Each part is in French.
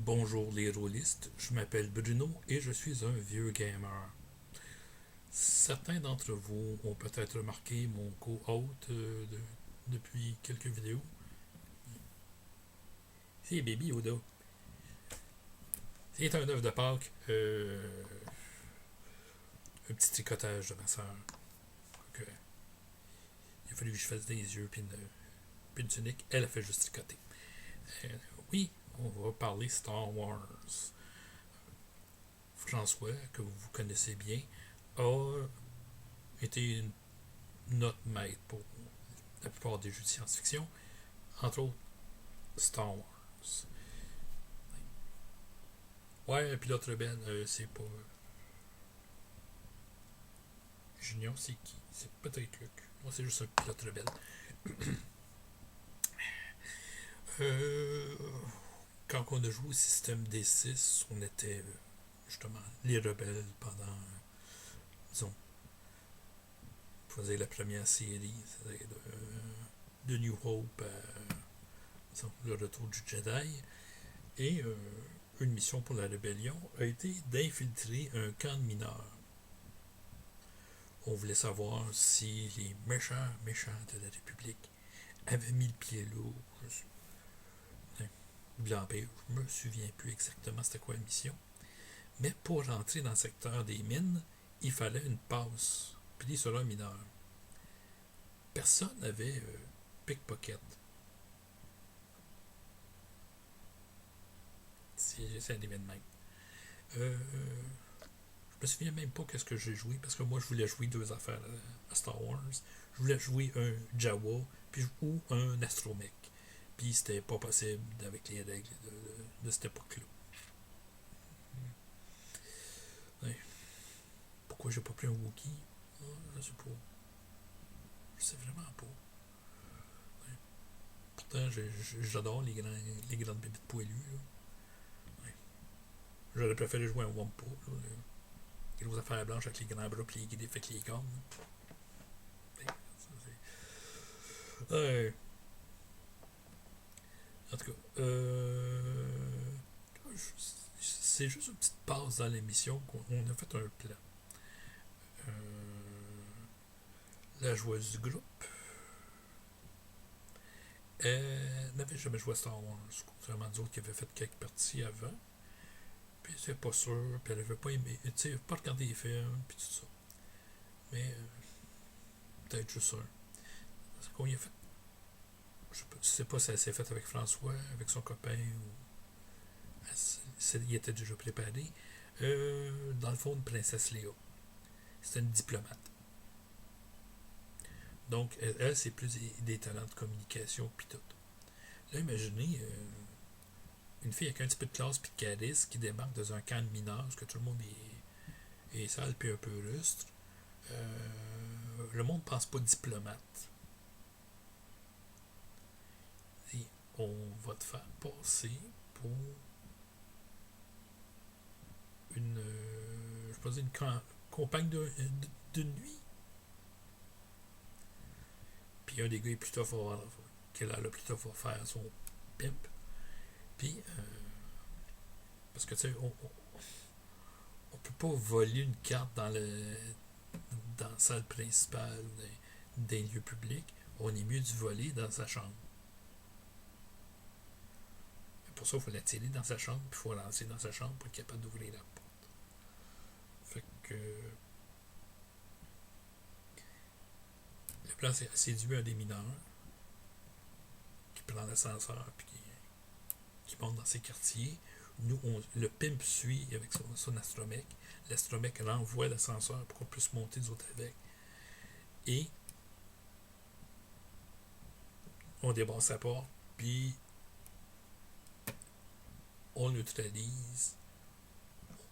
Bonjour les rôlistes, je m'appelle Bruno et je suis un vieux gamer. Certains d'entre vous ont peut-être remarqué mon co-hôte depuis quelques vidéos. C'est Baby Yoda. C'est un œuf de Pâques, un petit tricotage de ma soeur. Il a fallu que je fasse des yeux puis une tunique. Elle a fait juste tricoter. Euh, oui, on va parler Star Wars. François, que vous connaissez bien, a été notre maître pour la plupart des jeux de science-fiction, entre autres Star Wars. Ouais, un pilote rebelle, c'est pas. Junior, c'est qui? C'est peut-être Luke. Moi, c'est juste un pilote rebelle. Euh, Quand on a joué au système D6, on était justement les rebelles pendant, disons, on faisait la première série, c'est-à-dire de New Hope à disons, le retour du Jedi. Et une mission pour la rébellion a été d'infiltrer un camp de mineurs. On voulait savoir si les méchants de la République avaient mis le pied lourd. L'Empire, je me souviens plus exactement c'était quoi la mission. Mais pour rentrer dans le secteur des mines, il fallait une passe prise sur un mineur. Personne n'avait pickpocket. C'est un événement. Je me souviens même pas qu'est-ce que j'ai joué parce que moi je voulais jouer deux affaires à Star Wars. Je voulais jouer un Jawa ou un astromech. Puis c'était pas possible avec les règles de cette époque-là. Ouais. Pourquoi j'ai pas pris un Wookiee? Je sais pas. Je sais vraiment pas. Ouais. Pourtant j'adore les grandes bébites poilues. Là. Ouais. J'aurais préféré jouer un Wampa. Là, les grosses affaires blanches avec les grands bras et les griffes avec les cornes. Ouais, ouais. En tout cas, c'est juste une petite passe dans l'émission qu'on a fait un plan. La joueuse du groupe, elle n'avait jamais joué à Star Wars, contrairement à d'autres qui avaient fait quelques parties avant. Puis c'est pas sûr, puis elle avait pas aimé, tu sais, pas regardé les films, puis tout ça. Mais peut-être juste ça. Parce qu'on y a fait. Je sais pas si elle s'est faite avec François, avec son copain, ou il était déjà préparé. Dans le fond, une princesse Léa. C'était une diplomate. Donc, elle c'est plus des talents de communication, puis tout. Là, imaginez une fille avec un petit peu de classe puis de charisme qui débarque dans un camp de mineurs, parce que tout le monde est sale puis un peu rustre. Le monde pense pas diplomate. Et on va te faire passer pour une, je sais pas dire, une compagne de nuit. Puis un des gars est plutôt fort, qu'elle a plutôt fort faire son pimp. Puis, parce que tu sais, on peut pas voler une carte dans la salle principale ou dans des lieux publics. On est mieux de voler dans sa chambre. Mais pour ça, il faut l'attirer dans sa chambre, puis il faut lancer dans sa chambre pour être capable d'ouvrir la porte. Fait que le plan, c'est séduire un des mineurs qui prend l'ascenseur puis qui monte dans ses quartiers. Nous, le pimp suit avec son astromech. L'astromech renvoie l'ascenseur pour qu'on puisse monter les autres avec. Et on débarre sa porte, puis on neutralise,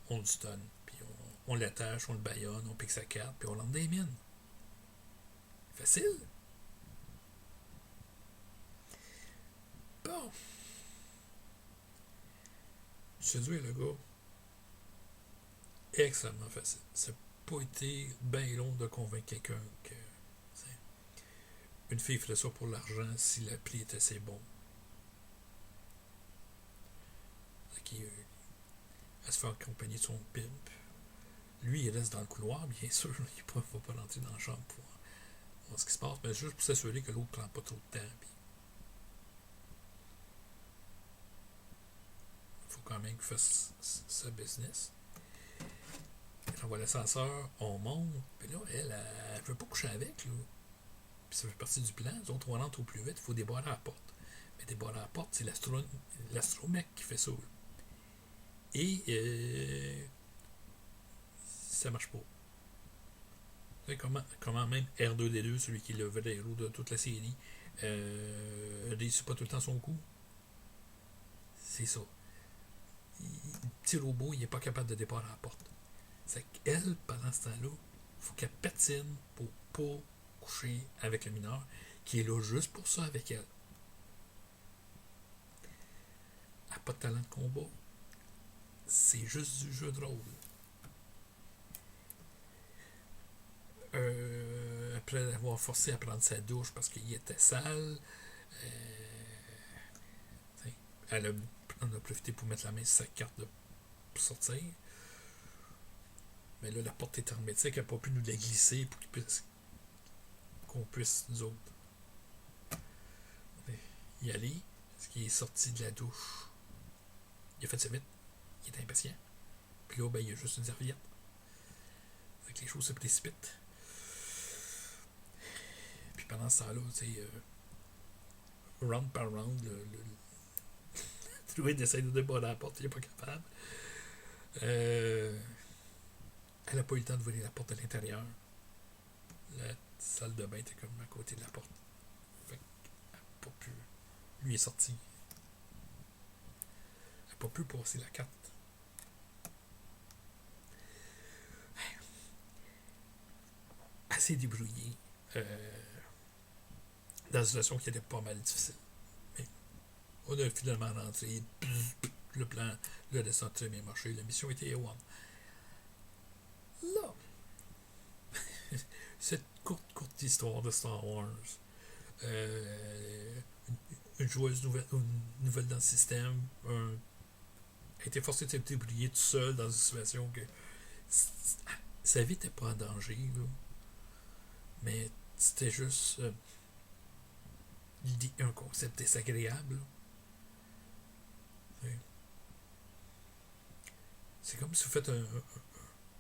on le stun, puis on l'attache, on le baillonne, on pique sa carte, puis on l'entre des mines. Facile. Bon. Séduire le gars, extrêmement facile. Ça n'a pas été bien long de convaincre quelqu'un que une fille ferait ça pour l'argent si le prix était assez bon. elle se fait accompagner de son pimp. Lui, il reste dans le couloir, bien sûr. Il ne va pas rentrer dans la chambre pour voir ce qui se passe, mais juste pour s'assurer que l'autre ne prend pas trop de temps. Il faut quand même qu'il fasse sa business. On voit l'ascenseur, on monte, puis là, elle ne veut pas coucher avec, là. Puis ça fait partie du plan. Les autres, on rentre au plus vite, il faut débarrer à la porte. Mais débarrer à la porte, c'est l'astromec qui fait ça. Là. Et ça marche pas. Comment même R2D2, celui qui est le vrai héros de toute la série, réussit pas tout le temps son coup. C'est ça. Le petit robot, il n'est pas capable de débarrer à la porte. C'est qu'elle, pendant ce temps-là, il faut qu'elle patine pour pas coucher avec le mineur, qui est là juste pour ça avec elle. Elle n'a pas de talent de combat. C'est juste du jeu de rôle. Après l'avoir forcé à prendre sa douche parce qu'il était sale, elle en a profité pour mettre la main sur sa carte pour sortir. Mais là, la porte est hermétique, elle n'a pas pu nous la glisser pour qu'on puisse, nous autres, y aller. Parce qu'il est sorti de la douche. Il a fait ça vite. Il est impatient. Puis là, il y a juste une serviette. Fait que les choses se précipitent. Puis pendant ce temps-là, round par round, Louis essaie de débarrer la porte, il n'est pas capable. Elle n'a pas eu le temps de voler la porte de l'intérieur. La salle de bain était comme à côté de la porte. Fait qu'elle n'a pas pu. Lui est sorti. Elle n'a pas pu passer la carte. Elle s'est débrouillée. Dans une situation qui était pas mal difficile. Mais on a finalement rentré. Le plan, le descente très bien marché. La mission était A1. Là, cette courte histoire de Star Wars, une joueuse nouvelle dans le système, a été forcée de se débrouiller tout seul dans une situation que sa vie n'était pas en danger, là. Mais c'était juste un concept désagréable. C'est comme si vous faites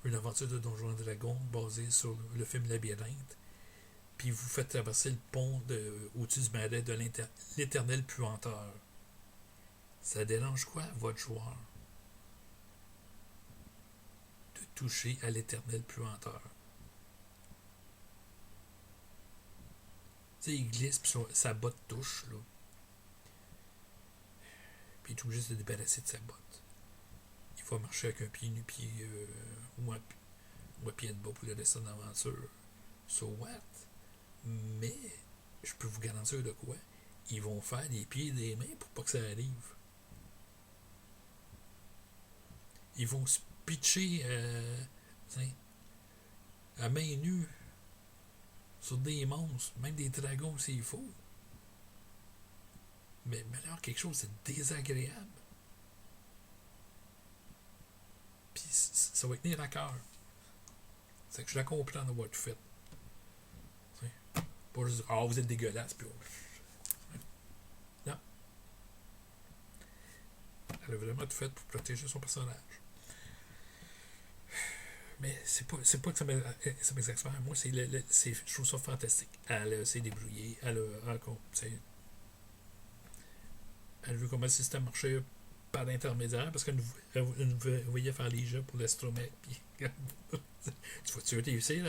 une aventure de Donjons et Dragons basée sur le film Labyrinthe, puis vous faites traverser le pont au-dessus du marais de l'éternel puanteur. Ça dérange quoi, votre joueur, de toucher à l'éternel puanteur? Tu sais, il glisse, puis sa botte touche, là. Puis il est tout juste de débarrasser de sa botte. Il faut marcher avec un pied nu, ou un pied de bas pour le restant de l'aventure. So what? Mais, je peux vous garantir de quoi? Ils vont faire des pieds et des mains pour pas que ça arrive. Ils vont se pitcher à main nue sur des monstres, même des dragons s'il faut. Mais alors quelque chose de désagréable. Puis ça va tenir à cœur. C'est que je la comprends d'avoir tout fait. T'sais. Pas juste dire, vous êtes dégueulasse, puis non. Elle a vraiment tout fait pour protéger son personnage. Mais c'est pas que ça m'exaspère. Moi, je trouve ça fantastique. Elle s'est débrouillée. Elle a vu comment le système marchait par l'intermédiaire, parce qu'elle nous voyait faire les jeux pour l'astromec. Puis, tu veux réussir?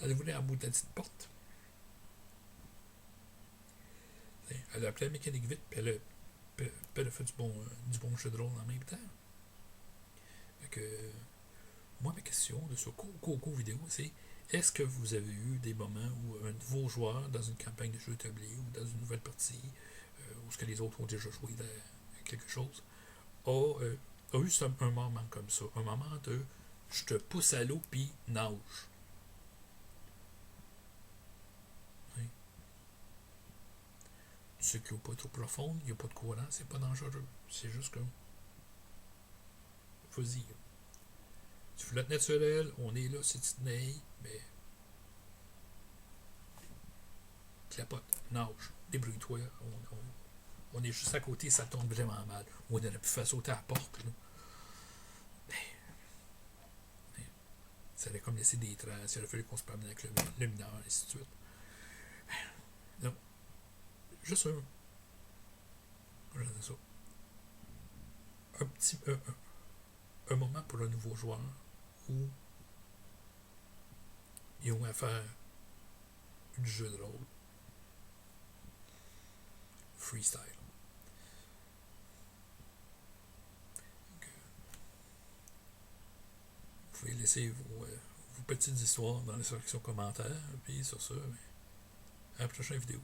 Elle voulait en bout de la petite porte. Elle a appelé la mécanique vite, puis elle a fait du bon jeu de rôle en même temps. Fait que, moi, ma question de ce court vidéo, c'est: est-ce que vous avez eu des moments où un nouveau joueur, dans une campagne de jeu établi ou dans une nouvelle partie, où ce que les autres ont déjà joué à quelque chose, a eu un moment comme ça, un moment de je te pousse à l'eau puis nage. Oui. Tu sais qu'il n'y a pas trop profond, il n'y a pas de courant, c'est pas dangereux. C'est juste que Vas-y. Tu flottes naturel, on est là, c'est Disney, mais clapote, nage, débrouille-toi. On est juste à côté, ça tombe vraiment mal. On aurait pu faire sauter à la porte. Là. Mais ça aurait comme laissé des traces. Il aurait fallu qu'on se promène avec le mineur, et ainsi de suite. Non. Juste ça. Un petit un moment pour un nouveau joueur où ils ont à faire du jeu de rôle freestyle. Donc, vous pouvez laisser vos petites histoires dans la section commentaires, puis sur ça, à la prochaine vidéo.